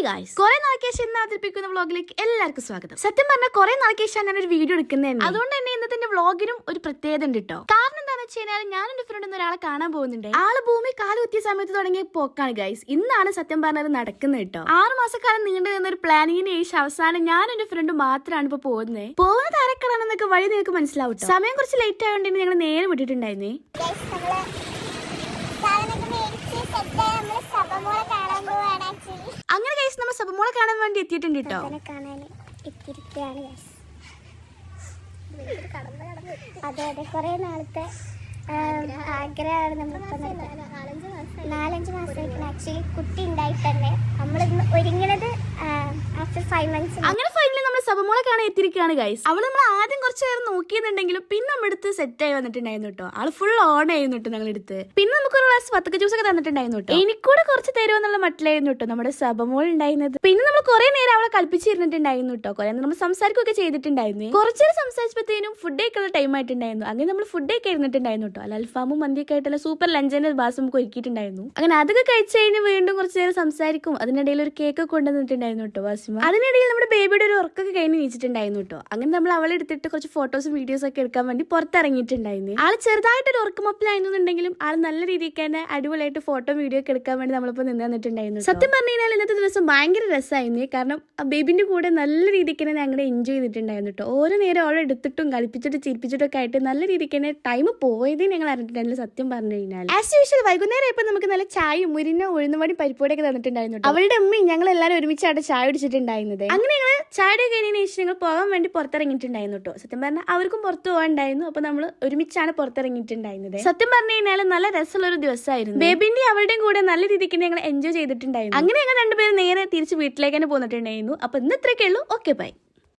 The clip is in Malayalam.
ഗായ്സ്, കുറെ നാൾക്ക് ശേഷം ഇന്ന് അവതരിപ്പിക്കുന്ന വ്ളോഗിലേക്ക് എല്ലാവർക്കും സ്വാഗതം. സത്യം പറഞ്ഞാൽ കുറെ നാൾക്ക് ശേഷം ഞാൻ ഒരു വീഡിയോ എടുക്കുന്നതന്നെ. അതുകൊണ്ട് തന്നെ ഇന്നത്തെ വ്ളോഗിനും ഒരു പ്രത്യേകത ഉണ്ട് കേട്ടോ. കാരണം എന്താണെന്ന് വെച്ച് കഴിഞ്ഞാൽ ഞാൻ എന്റെ ഫ്രണ്ട് ഒരാളെ കാണാൻ പോകുന്നുണ്ട്. ആള് ഭൂമി കാലുകുത്തിയ സമയത്ത് തുടങ്ങിയ പോക്കാണ് ഗൈസ്. ഇന്നാണ് സത്യം പറഞ്ഞത് നടക്കുന്നത് കേട്ടോ. 6 മാസക്കാലം നീണ്ടു നിന്ന ഒരു പ്ലാനിങ്ങിന് ശേഷം അവസാനം ഞാൻ എന്റെ ഫ്രണ്ട് മാത്രമാണ് ഇപ്പൊ പോകുന്നത്. പോകുന്നത് ആരൊക്കെയാണെന്നൊക്കെ വഴി നിങ്ങൾക്ക് മനസ്സിലാവും. സമയം കുറച്ച് ലേറ്റ് ആയതുകൊണ്ട് ഞങ്ങൾ നേരെ വിട്ടിട്ടുണ്ടായിരുന്നേ. അങ്ങനെ ഗൈസ് നമ്മൾ സബമോളെ കാണാൻ വേണ്ടി എത്തിയിട്ടുണ്ട് കേട്ടോ. അതെ കുറെ നാളത്തെ ആഗ്രഹമാണ് നമ്മളിപ്പോ 4-5 മാസമായിട്ട് ആക്ച്വലി കുട്ടി ഉണ്ടായിട്ട് തന്നെ നമ്മളിന്ന് ഒരുങ്ങണത് ആഫ്റ്റർ 5 months. അങ്ങനെ ഫൈനലി നമ്മൾ സബമോളെ കാണാൻ എത്തിയിരിക്കുകയാണ് ഗൈസ്. അവള് നമ്മൾ ആദ്യം കുറച്ച് നേരം നോക്കിയെന്നുണ്ടെങ്കിലും പിന്നെ നമ്മുടെ അടുത്ത് സെറ്റ് ആയി വന്നിട്ടുണ്ടായിരുന്നു കേട്ടോ. ആള് ഫുൾ ഓൺ ആയിരുന്നു കേട്ടോ ഞങ്ങളെടുത്ത്. പിന്നെ നമുക്ക് ഒരു ഗ്ലാസ് വത്തക്ക ജ്യൂസ് ഒക്കെ തന്നിട്ടുണ്ടായിരുന്നു കേട്ടോ. എനിക്കൂടെ കുറച്ച് തരുമോ എന്നുള്ള മട്ടിലായിരുന്നു കേട്ടോ നമ്മുടെ സബമോൾ ഉണ്ടായിരുന്നത്. പിന്നെ നമ്മൾ കുറെ നേരം അവളെ കളിപ്പിച്ചിരുന്നിട്ടുണ്ടായിരുന്നു കേട്ടോ. കുറെ നമ്മൾ സംസാരിക്കുകയൊക്കെ ചെയ്തിട്ടുണ്ടായിരുന്നു. കുറച്ചേരം സംസാരിച്ചപ്പോഴത്തേനും ഫുഡ് കഴിക്കാനുള്ള ടൈം ആയിട്ടുണ്ടായിരുന്നു. അങ്ങനെ നമ്മൾ ഫുഡ് ഒക്കെ ഇരുന്നിട്ടുണ്ടായിരുന്നു കേട്ടോ. അല്ല അൽഫാമും മന്തിയൊക്കെ ആയിട്ടുള്ള സൂപ്പർ ലഞ്ചിന്റെ ബാസ് നമുക്ക് ഒരുക്കിയിട്ടുണ്ടായിരുന്നു. അങ്ങനെ അതൊക്കെ കഴിച്ച് കഴിഞ്ഞ് വീണ്ടും കുറച്ച് നേരം സംസാരിക്കും. അതിനിടയിൽ ഒരു കേക്ക് കൊണ്ടുവന്നിട്ടുണ്ടായിരുന്നു കേട്ടോ വാസിമ. അതിനിടയിൽ നമ്മുടെ ബേബിയുടെ ഒരു ഉറക്കൊക്കെ കഴിഞ്ഞ് നീച്ചിട്ടുണ്ടായിരുന്നു കേട്ടോ. അങ്ങനെ നമ്മൾ അവളെ എടുത്തിട്ട് കുറച്ച് ഫോട്ടോസും വീഡിയോസും ഒക്കെ എടുക്കാൻ വേണ്ടി പുറത്തിറങ്ങിയിട്ടുണ്ടായിരുന്നു. ആള് ചെറുതായിട്ടൊരു ഉറക്കമപ്പിലായിരുന്നുണ്ടെങ്കിലും ആൾ നല്ല രീതിക്ക് തന്നെ അടിപൊളിയായിട്ട് ഫോട്ടോ വീഡിയോ ഒക്കെ എടുക്കാൻ വേണ്ടി നമ്മളിപ്പോൾ നിന്നിട്ടുണ്ടായിരുന്നു. സത്യം പറഞ്ഞു കഴിഞ്ഞാൽ ഇന്നത്തെ ദിവസം ഭയങ്കര രസമായിരുന്നു. കാരണം ആ ബേബിന്റെ കൂടെ നല്ല രീതിക്ക് തന്നെ ഞങ്ങൾ എൻജോയ് ചെയ്തിട്ടുണ്ടായിരുന്നു കേട്ടോ. ഓരോ നേരം അവളെ എടുത്തിട്ടും കളിപ്പിച്ചിട്ട് ചിരിപ്പിച്ചിട്ടും ഒക്കെ ആയിട്ട് നല്ല രീതിക്ക് തന്നെ ടൈം പോയത് ഞങ്ങൾ അറിഞ്ഞിട്ടുണ്ടായിരുന്നു. സത്യം പറഞ്ഞു കഴിഞ്ഞാൽ ആസ് യൂഷ്വൽ വൈകുന്നേരം ഇപ്പൊ നമുക്ക് നല്ല ചായയും മുരിഞ്ഞ ഉഴുന്നുമടി പരിപ്പോടൊക്കെ തന്നിട്ടുണ്ടായിരുന്നു. അവളുടെ അമ്മയും ഞങ്ങൾ എല്ലാവരും ഒരുമിച്ചായിട്ട് ചായ കുടിച്ചിട്ടുണ്ടായിരുന്നത്. അങ്ങനെ ഞങ്ങൾ ചായയുടെ കഴിഞ്ഞതിന് ശേഷം ഞങ്ങൾ പോകാൻ വേണ്ടി പുറത്തിറങ്ങിയിട്ടുണ്ടായിരുന്നു കേട്ടോ. സത്യം പറഞ്ഞാൽ അവർക്കും പുറത്ത് പോകാണ്ടായിരുന്നു. അപ്പൊ നമ്മൾ ഒരുമിച്ചാണ് പുറത്തിറങ്ങിയിട്ടുണ്ടായിരുന്നത്. സത്യം പറഞ്ഞു കഴിഞ്ഞാൽ നല്ല രസമുള്ള ഒരു ദിവസമായിരുന്നു. ബേബിന്റെ അവളുടെയും കൂടെ നല്ല രീതിക്ക് ഞങ്ങൾ എൻജോയ് ചെയ്തിട്ടുണ്ടായിരുന്നു. അങ്ങനെ ഞങ്ങൾ രണ്ടുപേരും നേരെ തിരിച്ച് വീട്ടിലേക്ക് തന്നെ പോന്നിട്ടുണ്ടായിരുന്നു. അപ്പൊ ഇന്ന് ഇത്രയൊക്കെ ഉള്ളൂ. Okay bye.